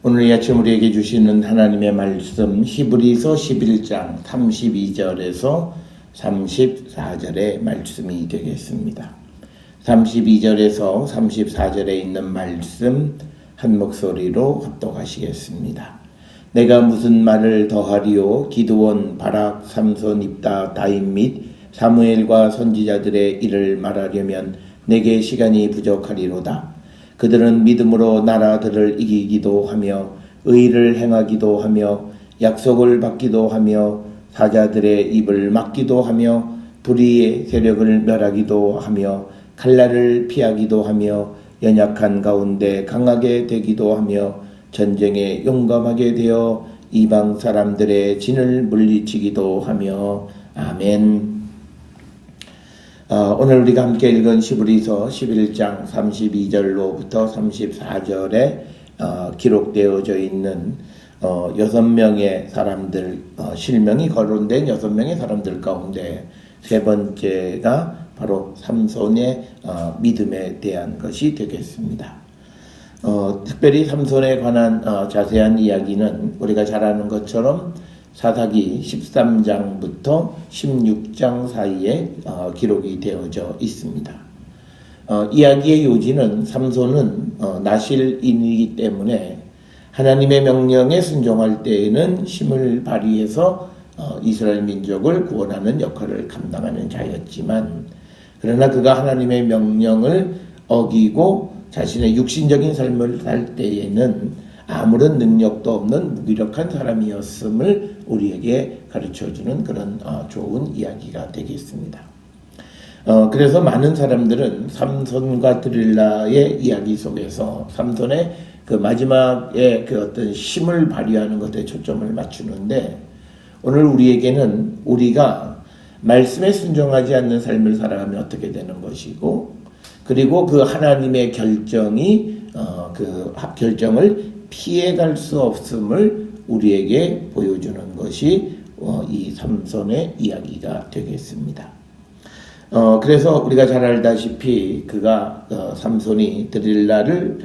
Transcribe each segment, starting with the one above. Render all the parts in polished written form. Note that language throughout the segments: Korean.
오늘 이 아침 우리에게 주시는 하나님의 말씀 히브리서 11장 32절에서 34절의 말씀이 되겠습니다. 32절에서 34절에 있는 말씀 한 목소리로 합독하시겠습니다. 내가 무슨 말을 더하리요? 기드온, 바락, 삼손, 입다, 다윗 및 사무엘과 선지자들의 일을 말하려면 내게 시간이 부족하리로다. 그들은 믿음으로 나라들을 이기기도 하며 의를 행하기도 하며 약속을 받기도 하며 사자들의 입을 막기도 하며 불의의 세력을 멸하기도 하며 칼날을 피하기도 하며 연약한 가운데 강하게 되기도 하며 전쟁에 용감하게 되어 이방 사람들의 진을 물리치기도 하며 아멘. 오늘 우리가 함께 읽은 히브리서 11장 32절로부터 34절에 기록되어져 있는 6명의 사람들, 실명이 거론된 6명의 사람들 가운데 세 번째가 바로 삼손의 믿음에 대한 것이 되겠습니다. 특별히 삼손에 관한 자세한 이야기는 우리가 잘 아는 것처럼 사사기 13장부터 16장 사이에 기록이 되어져 있습니다. 이야기의 요지는 삼손은 나실인이기 때문에 하나님의 명령에 순종할 때에는 힘을 발휘해서 이스라엘 민족을 구원하는 역할을 감당하는 자였지만 그러나 그가 하나님의 명령을 어기고 자신의 육신적인 삶을 살 때에는 아무런 능력도 없는 무기력한 사람이었음을 우리에게 가르쳐주는 그런 좋은 이야기가 되겠습니다. 그래서 많은 사람들은 삼손과 드릴라의 이야기 속에서 삼손의 그 마지막에 그 어떤 힘을 발휘하는 것에 초점을 맞추는데 오늘 우리에게는 우리가 말씀에 순종하지 않는 삶을 살아가면 어떻게 되는 것이고 그리고 그 하나님의 결정이 그 결정을 피해갈 수 없음을 우리에게 보여주는 것이 이 삼손의 이야기가 되겠습니다. 그래서 우리가 잘 알다시피 그가 삼손이 드릴라를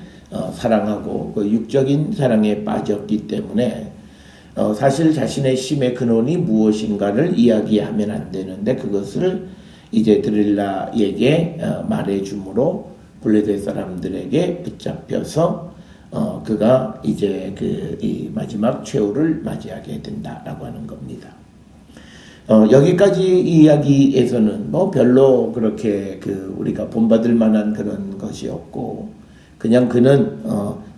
사랑하고 그 육적인 사랑에 빠졌기 때문에 사실 자신의 힘의 근원이 무엇인가를 이야기하면 안 되는데 그것을 이제 드릴라에게 말해줌으로 블레셋 사람들에게 붙잡혀서 그가 이제 이 마지막 최후를 맞이하게 된다라고 하는 겁니다. 여기까지 이야기에서는 뭐 별로 그렇게 우리가 본받을 만한 그런 것이 없고 그냥 그는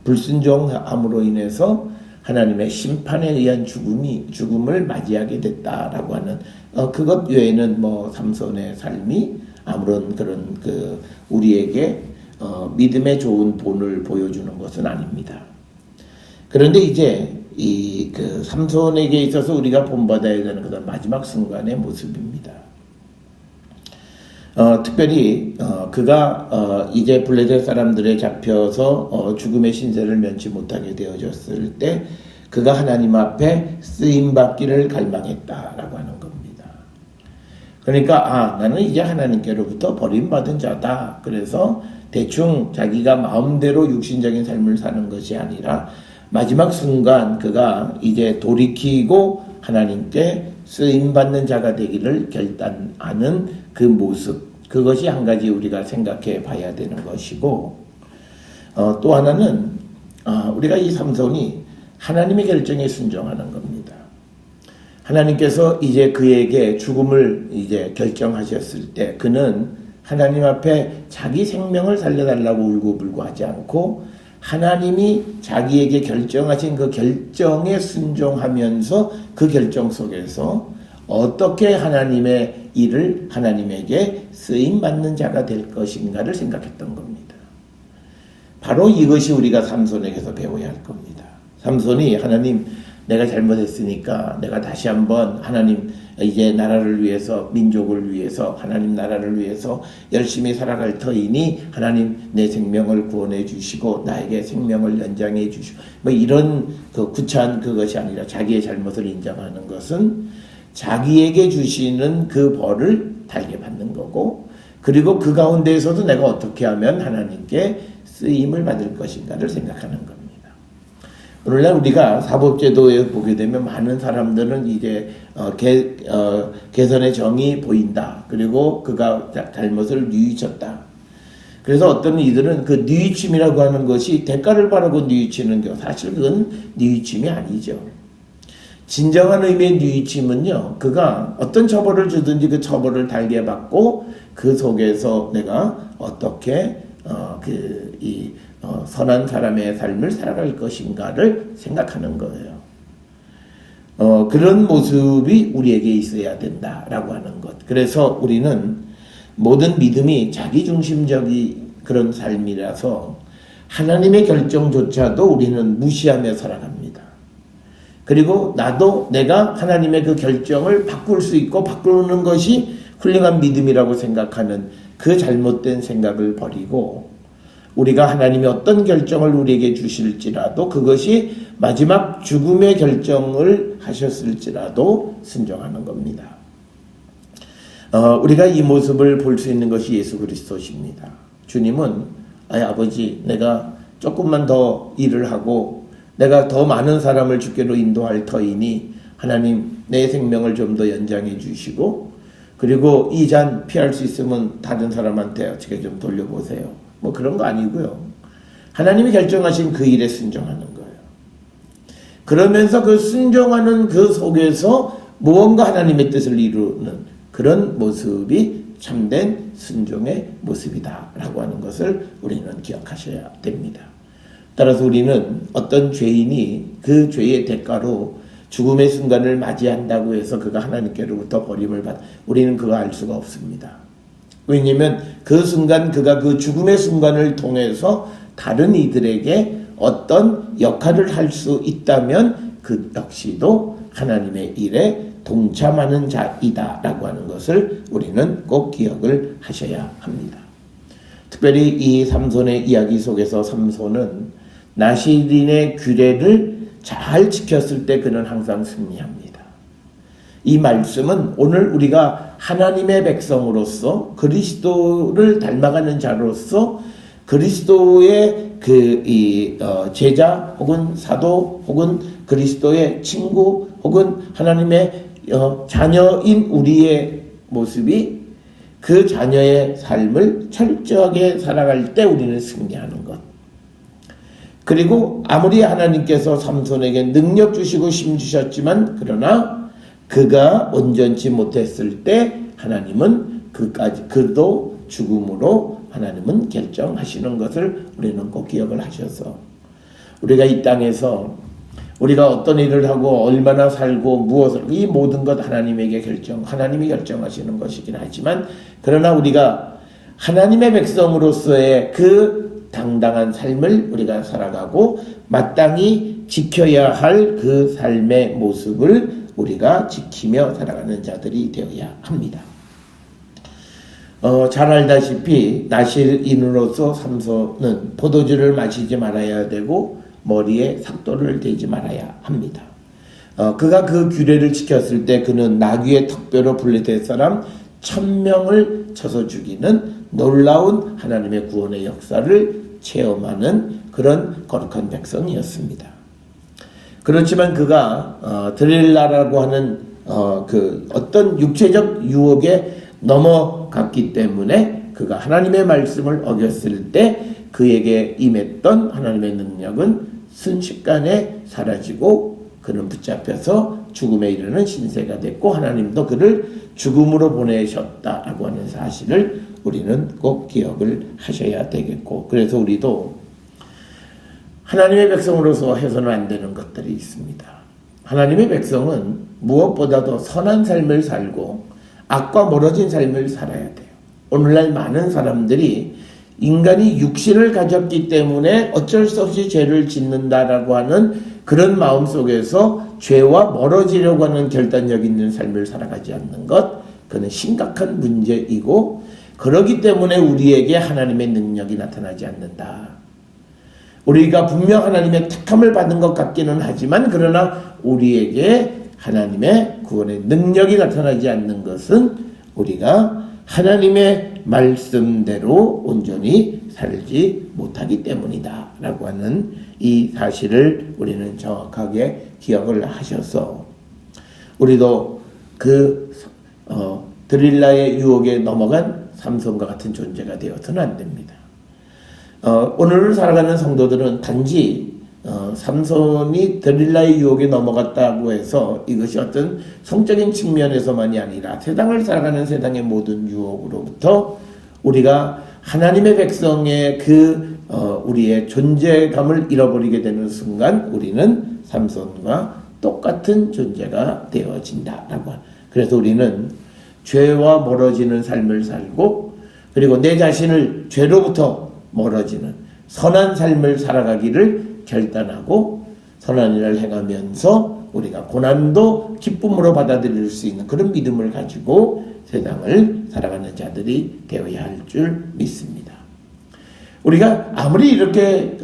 불순종함으로 인해서 하나님의 심판에 의한 죽음을 맞이하게 됐다라고 하는 그것 외에는 뭐 삼손의 삶이 아무런 그런 우리에게 믿음의 좋은 본을 보여주는 것은 아닙니다. 그런데 이제 이 삼손에게 있어서 우리가 본받아야 되는 그런 마지막 순간의 모습입니다. 특별히 그가 이제 블레셋 사람들에 잡혀서 죽음의 신세를 면치 못하게 되어졌을 때 그가 하나님 앞에 쓰임받기를 갈망했다라고 하는 겁니다. 그러니까 나는 이제 하나님께로부터 버림받은 자다. 그래서 대충 자기가 마음대로 육신적인 삶을 사는 것이 아니라 마지막 순간 그가 이제 돌이키고 하나님께 쓰임받는 자가 되기를 결단하는 그 모습, 그것이 한 가지 우리가 생각해 봐야 되는 것이고 또 하나는 우리가 이 삼손이 하나님의 결정에 순종하는 겁니다. 하나님께서 이제 그에게 죽음을 이제 결정하셨을 때 그는 하나님 앞에 자기 생명을 살려달라고 울고불고 하지 않고 하나님이 자기에게 결정하신 그 결정에 순종하면서 그 결정 속에서 어떻게 하나님의 일을 하나님에게 쓰임받는 자가 될 것인가를 생각했던 겁니다. 바로 이것이 우리가 삼손에게서 배워야 할 겁니다. 삼손이 하나님 내가 잘못했으니까 내가 다시 한번 하나님 이제 나라를 위해서 민족을 위해서 하나님 나라를 위해서 열심히 살아갈 터이니 하나님 내 생명을 구원해 주시고 나에게 생명을 연장해 주시고 뭐 이런 구차한 그것이 아니라 자기의 잘못을 인정하는 것은 자기에게 주시는 그 벌을 달게 받는 거고 그리고 그 가운데에서도 내가 어떻게 하면 하나님께 쓰임을 받을 것인가를 생각하는 겁니다. 오늘날 우리가 사법제도에 보게 되면 많은 사람들은 이제 개선의 정이 보인다. 그리고 그가 잘못을 뉘우쳤다. 그래서 어떤 이들은 그 뉘우침이라고 하는 것이 대가를 바라고 뉘우치는 게 사실 그건 뉘우침이 아니죠. 진정한 의미의 뉘우침은요, 그가 어떤 처벌을 주든지 그 처벌을 달게 받고 그 속에서 내가 어떻게 선한 사람의 삶을 살아갈 것인가를 생각하는 거예요. 그런 모습이 우리에게 있어야 된다라고 하는 것. 그래서 우리는 모든 믿음이 자기중심적인 그런 삶이라서 하나님의 결정조차도 우리는 무시하며 살아갑니다. 그리고 나도 내가 하나님의 그 결정을 바꿀 수 있고 바꾸는 것이 훌륭한 믿음이라고 생각하는 그 잘못된 생각을 버리고 우리가 하나님이 어떤 결정을 우리에게 주실지라도 그것이 마지막 죽음의 결정을 하셨을지라도 순종하는 겁니다. 우리가 이 모습을 볼 수 있는 것이 예수 그리스도십니다. 주님은 아버지 내가 조금만 더 일을 하고 내가 더 많은 사람을 주께로 인도할 터이니 하나님 내 생명을 좀 더 연장해 주시고 그리고 이 잔 피할 수 있으면 다른 사람한테 어떻게 좀 돌려보세요. 뭐 그런 거 아니고요. 하나님이 결정하신 그 일에 순종하는 거예요. 그러면서 그 순종하는 그 속에서 무언가 하나님의 뜻을 이루는 그런 모습이 참된 순종의 모습이다라고 하는 것을 우리는 기억하셔야 됩니다. 따라서 우리는 어떤 죄인이 그 죄의 대가로 죽음의 순간을 맞이한다고 해서 그가 하나님께로부터 버림을 우리는 그거 알 수가 없습니다. 왜냐하면 그 순간 그가 그 죽음의 순간을 통해서 다른 이들에게 어떤 역할을 할 수 있다면 그 역시도 하나님의 일에 동참하는 자이다라고 하는 것을 우리는 꼭 기억을 하셔야 합니다. 특별히 이 삼손의 이야기 속에서 삼손은 나실인의 규례를 잘 지켰을 때 그는 항상 승리합니다. 이 말씀은 오늘 우리가 하나님의 백성으로서 그리스도를 닮아가는 자로서 그리스도의 제자 혹은 사도 혹은 그리스도의 친구 혹은 하나님의 자녀인 우리의 모습이 그 자녀의 삶을 철저하게 살아갈 때 우리는 승리하는 것. 그리고 아무리 하나님께서 삼손에게 능력 주시고 힘 주셨지만 그러나 그가 온전치 못했을 때 하나님은 그도 죽음으로 하나님은 결정하시는 것을 우리는 꼭 기억을 하셔서 우리가 이 땅에서 우리가 어떤 일을 하고 얼마나 살고 무엇을 이 모든 것 하나님이 결정하시는 것이긴 하지만 그러나 우리가 하나님의 백성으로서의 그 당당한 삶을 우리가 살아가고 마땅히 지켜야 할 그 삶의 모습을 우리가 지키며 살아가는 자들이 되어야 합니다. 잘 알다시피 나실인으로서 삼손은 포도주를 마시지 말아야 되고 머리에 삭도를 대지 말아야 합니다. 그가 그 규례를 지켰을 때 그는 나귀의 턱뼈로 분리될 사람 1000명을 쳐서 죽이는 놀라운 하나님의 구원의 역사를 체험하는 그런 거룩한 백성이었습니다. 그렇지만 그가 드릴라라고 하는 그 어떤 육체적 유혹에 넘어갔기 때문에 그가 하나님의 말씀을 어겼을 때 그에게 임했던 하나님의 능력은 순식간에 사라지고 그는 붙잡혀서 죽음에 이르는 신세가 됐고 하나님도 그를 죽음으로 보내셨다라고 하는 사실을 우리는 꼭 기억을 하셔야 되겠고 그래서 우리도 하나님의 백성으로서 해서는 안 되는 것들이 있습니다. 하나님의 백성은 무엇보다도 선한 삶을 살고 악과 멀어진 삶을 살아야 돼요. 오늘날 많은 사람들이 인간이 육신을 가졌기 때문에 어쩔 수 없이 죄를 짓는다라고 하는 그런 마음 속에서 죄와 멀어지려고 하는 결단력 있는 삶을 살아가지 않는 것, 그는 심각한 문제이고 그렇기 때문에 우리에게 하나님의 능력이 나타나지 않는다. 우리가 분명 하나님의 택함을 받은 것 같기는 하지만 그러나 우리에게 하나님의 구원의 능력이 나타나지 않는 것은 우리가 하나님의 말씀대로 온전히 살지 못하기 때문이다 라고 하는 이 사실을 우리는 정확하게 기억을 하셔서 우리도 드릴라의 유혹에 넘어간 삼손과 같은 존재가 되어서는 안 됩니다. 오늘을 살아가는 성도들은 단지 삼손이 드릴라의 유혹에 넘어갔다고 해서 이것이 어떤 성적인 측면에서만이 아니라 세상을 살아가는 세상의 모든 유혹으로부터 우리가 하나님의 백성의 우리의 존재감을 잃어버리게 되는 순간 우리는 삼손과 똑같은 존재가 되어진다라고. 그래서 우리는 죄와 멀어지는 삶을 살고 그리고 내 자신을 죄로부터 멀어지는 선한 삶을 살아가기를 결단하고 선한 일을 행하면서 우리가 고난도 기쁨으로 받아들일 수 있는 그런 믿음을 가지고 세상을 살아가는 자들이 되어야 할 줄 믿습니다. 우리가 아무리 이렇게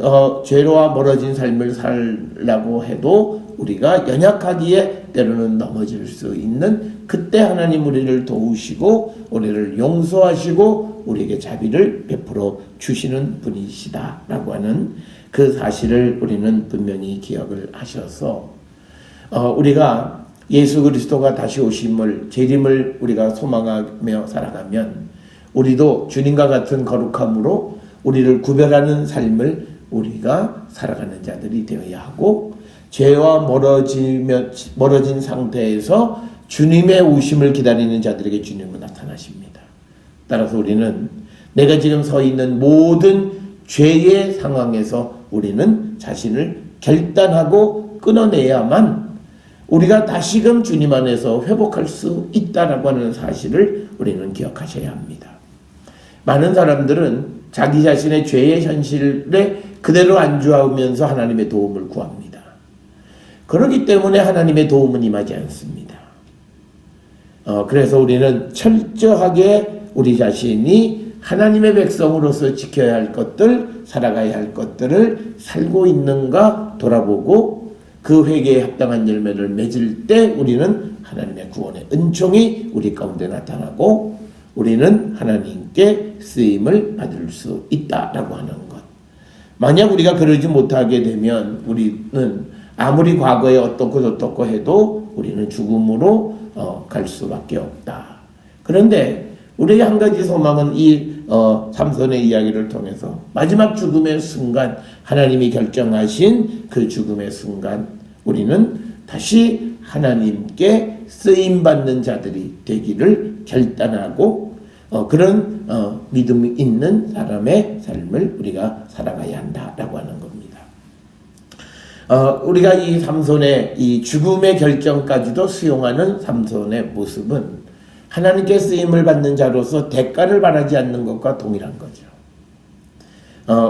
죄로와 멀어진 삶을 살라고 해도 우리가 연약하기에 때로는 넘어질 수 있는 그때 하나님 우리를 도우시고 우리를 용서하시고 우리에게 자비를 베풀어 주시는 분이시다라고 하는 그 사실을 우리는 분명히 기억을 하셔서 우리가 예수 그리스도가 다시 오심을 재림을 우리가 소망하며 살아가면 우리도 주님과 같은 거룩함으로 우리를 구별하는 삶을 우리가 살아가는 자들이 되어야 하고 죄와 멀어진 상태에서 주님의 오심을 기다리는 자들에게 주님은 나타나십니다. 따라서 우리는 내가 지금 서 있는 모든 죄의 상황에서 우리는 자신을 결단하고 끊어내야만 우리가 다시금 주님 안에서 회복할 수 있다라고 하는 사실을 우리는 기억하셔야 합니다. 많은 사람들은 자기 자신의 죄의 현실에 그대로 안주하면서 하나님의 도움을 구합니다. 그렇기 때문에 하나님의 도움은 임하지 않습니다. 그래서 우리는 철저하게 우리 자신이 하나님의 백성으로서 지켜야 할 것들, 살아가야 할 것들을 살고 있는가 돌아보고 그 회개에 합당한 열매를 맺을 때 우리는 하나님의 구원의 은총이 우리 가운데 나타나고 우리는 하나님께 쓰임을 받을 수 있다라고 하는 것. 만약 우리가 그러지 못하게 되면 우리는 아무리 과거에 어떻고 해도 우리는 죽음으로 갈 수밖에 없다. 그런데 우리의 한 가지 소망은 이 삼손의 이야기를 통해서 마지막 죽음의 순간 하나님이 결정하신 그 죽음의 순간 우리는 다시 하나님께 쓰임받는 자들이 되기를 결단하고 그런 믿음이 있는 사람의 삶을 우리가 살아가야 한다라고 하는 겁니다. 우리가 이 삼손의 이 죽음의 결정까지도 수용하는 삼손의 모습은 하나님께 쓰임을 받는 자로서 대가를 바라지 않는 것과 동일한 거죠.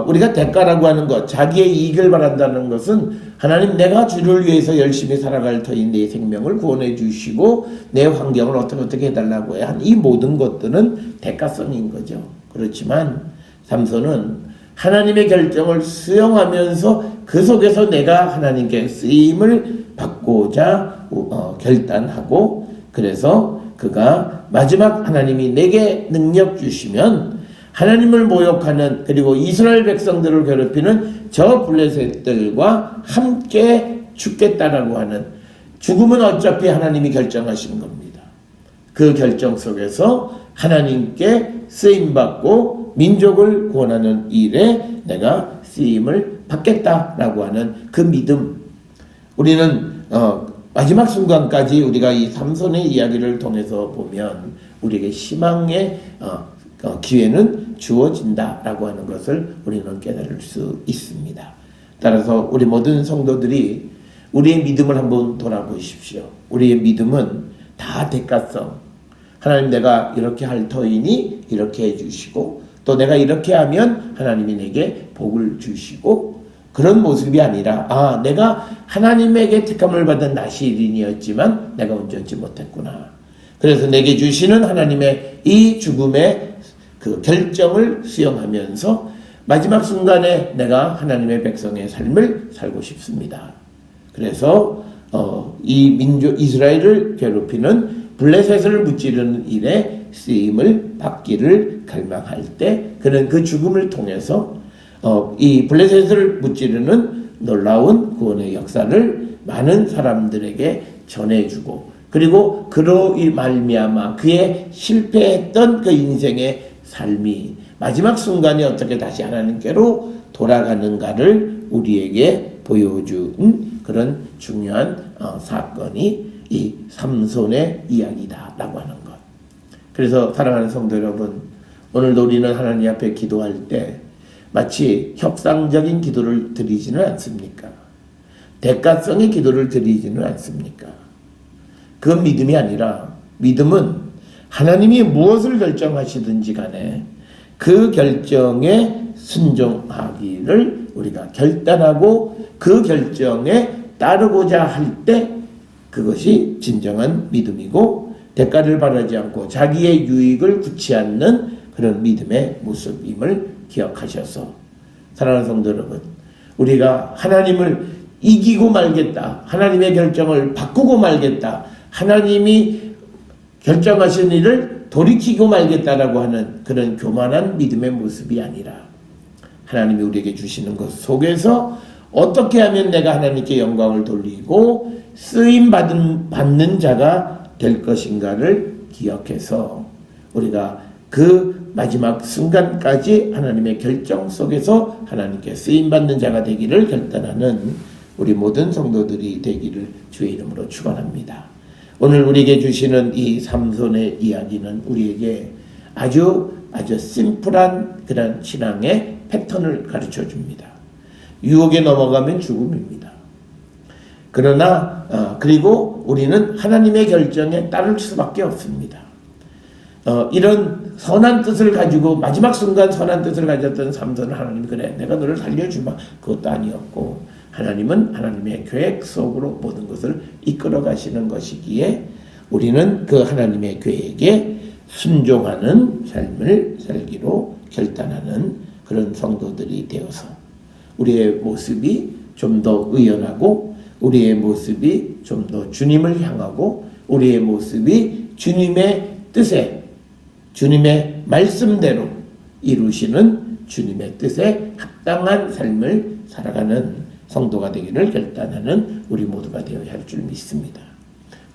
우리가 대가라고 하는 것, 자기의 이익을 바란다는 것은 하나님 내가 주를 위해서 열심히 살아갈 터인 내 생명을 구원해 주시고 내 환경을 어떻게 해달라고 한 이 모든 것들은 대가성인 거죠. 그렇지만 삼손은 하나님의 결정을 수용하면서 그 속에서 내가 하나님께 쓰임을 받고자 결단하고 그래서 그가 마지막 하나님이 내게 능력 주시면 하나님을 모욕하는 그리고 이스라엘 백성들을 괴롭히는 저 블레셋들과 함께 죽겠다라고 하는 죽음은 어차피 하나님이 결정하신 겁니다. 그 결정 속에서 하나님께 쓰임받고 민족을 구원하는 일에 내가 쓰임을 받겠다라고 하는 그 믿음. 우리는 마지막 순간까지 우리가 이 삼손의 이야기를 통해서 보면 우리에게 희망의 기회는 주어진다라고 하는 것을 우리는 깨달을 수 있습니다. 따라서 우리 모든 성도들이 우리의 믿음을 한번 돌아보십시오. 우리의 믿음은 다 대가성. 하나님 내가 이렇게 할 터이니 이렇게 해주시고 또 내가 이렇게 하면 하나님이 내게 복을 주시고 그런 모습이 아니라 내가 하나님에게 택함을 받은 나시린이었지만 내가 온전치 못했구나. 그래서 내게 주시는 하나님의 이 죽음의 그 결정을 수용하면서 마지막 순간에 내가 하나님의 백성의 삶을 살고 싶습니다. 그래서 이 민족 이스라엘을 괴롭히는 블레셋을 무찌르는 일에 쓰임을 받기를 갈망할 때 그는 그 죽음을 통해서 이 블레셋을 무찌르는 놀라운 구원의 역사를 많은 사람들에게 전해주고 그리고 그로 말미암아 그의 실패했던 그 인생의 삶이 마지막 순간에 어떻게 다시 하나님께로 돌아가는가를 우리에게 보여준 그런 중요한 사건이 이 삼손의 이야기다라고 하는 것. 그래서 사랑하는 성도 여러분, 오늘도 우리는 하나님 앞에 기도할 때 마치 협상적인 기도를 드리지는 않습니까? 대가성의 기도를 드리지는 않습니까? 그건 믿음이 아니라 믿음은 하나님이 무엇을 결정하시든지 간에 그 결정에 순종하기를 우리가 결단하고 그 결정에 따르고자 할 때 그것이 진정한 믿음이고 대가를 바라지 않고 자기의 유익을 굳지 않는 그런 믿음의 모습임을 기억하셔서 사랑하는 성도 여러분, 우리가 하나님을 이기고 말겠다, 하나님의 결정을 바꾸고 말겠다, 하나님이 결정하신 일을 돌이키고 말겠다라고 하는 그런 교만한 믿음의 모습이 아니라 하나님이 우리에게 주시는 것 속에서 어떻게 하면 내가 하나님께 영광을 돌리고 쓰임 받는 자가 될 것인가를 기억해서 우리가 그 마지막 순간까지 하나님의 결정 속에서 하나님께 쓰임 받는 자가 되기를 결단하는 우리 모든 성도들이 되기를 주의 이름으로 축원합니다. 오늘 우리에게 주시는 이 삼손의 이야기는 우리에게 아주 심플한 그런 신앙의 패턴을 가르쳐 줍니다. 유혹에 넘어가면 죽음입니다. 그러나 그리고 우리는 하나님의 결정에 따를 수밖에 없습니다. 이런 선한 뜻을 가지고 마지막 순간 선한 뜻을 가졌던 삼손은 하나님이 그래 내가 너를 살려주마 그것도 아니었고 하나님은 하나님의 계획 속으로 모든 것을 이끌어 가시는 것이기에 우리는 그 하나님의 계획에 순종하는 삶을 살기로 결단하는 그런 성도들이 되어서 우리의 모습이 좀 더 의연하고 우리의 모습이 좀 더 주님을 향하고 우리의 모습이 주님의 뜻에 주님의 말씀대로 이루시는 주님의 뜻에 합당한 삶을 살아가는 성도가 되기를 결단하는 우리 모두가 되어야 할 줄 믿습니다.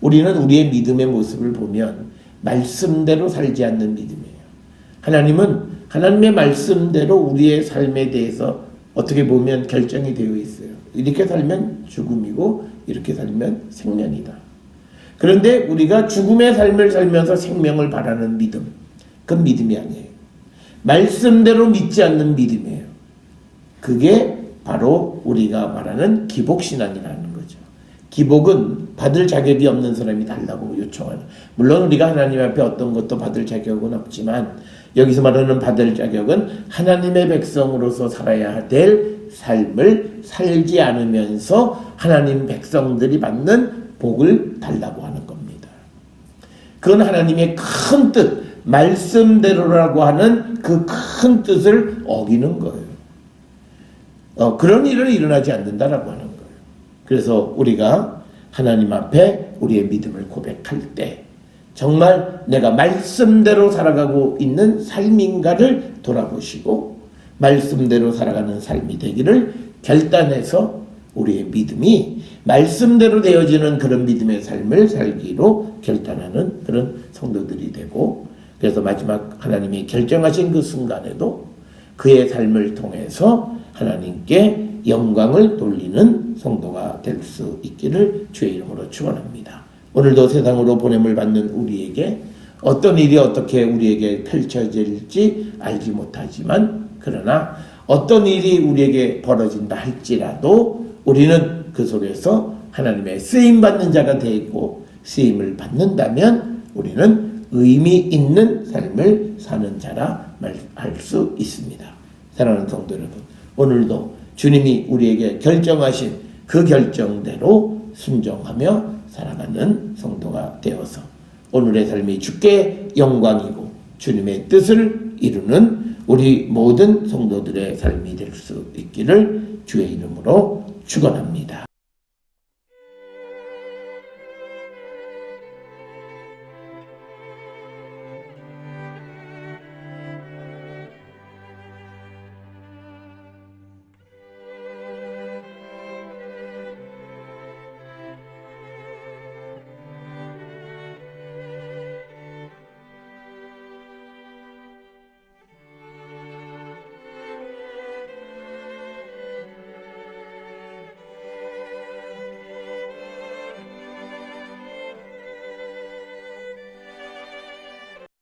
우리는 우리의 믿음의 모습을 보면 말씀대로 살지 않는 믿음이에요. 하나님은 하나님의 말씀대로 우리의 삶에 대해서 어떻게 보면 결정이 되어 있어요. 이렇게 살면 죽음이고 이렇게 살면 생명이다. 그런데 우리가 죽음의 삶을 살면서 생명을 바라는 믿음, 그건 믿음이 아니에요. 말씀대로 믿지 않는 믿음이에요. 그게 바로 우리가 말하는 기복신앙이라는 거죠. 기복은 받을 자격이 없는 사람이 달라고 요청하는. 물론 우리가 하나님 앞에 어떤 것도 받을 자격은 없지만 여기서 말하는 받을 자격은 하나님의 백성으로서 살아야 될 삶을 살지 않으면서 하나님 백성들이 받는 복을 달라고 하는 겁니다. 그건 하나님의 큰 뜻, 말씀대로라고 하는 그 큰 뜻을 어기는 거예요. 그런 일은 일어나지 않는다라고 하는 거예요. 그래서 우리가 하나님 앞에 우리의 믿음을 고백할 때 정말 내가 말씀대로 살아가고 있는 삶인가를 돌아보시고 말씀대로 살아가는 삶이 되기를 결단해서 우리의 믿음이 말씀대로 되어지는 그런 믿음의 삶을 살기로 결단하는 그런 성도들이 되고 그래서 마지막 하나님이 결정하신 그 순간에도 그의 삶을 통해서 하나님께 영광을 돌리는 성도가 될 수 있기를 주의 이름으로 축원합니다. 오늘도 세상으로 보냄을 받는 우리에게 어떤 일이 어떻게 우리에게 펼쳐질지 알지 못하지만 그러나 어떤 일이 우리에게 벌어진다 할지라도 우리는 그 속에서 하나님의 쓰임받는 자가 되고 쓰임을 받는다면 우리는 의미 있는 삶을 사는 자라 말할 수 있습니다. 사랑하는 성도 여러분, 오늘도 주님이 우리에게 결정하신 그 결정대로 순종하며 살아가는 성도가 되어서 오늘의 삶이 주께 영광이고 주님의 뜻을 이루는 우리 모든 성도들의 삶이 될 수 있기를 주의 이름으로 축원합니다.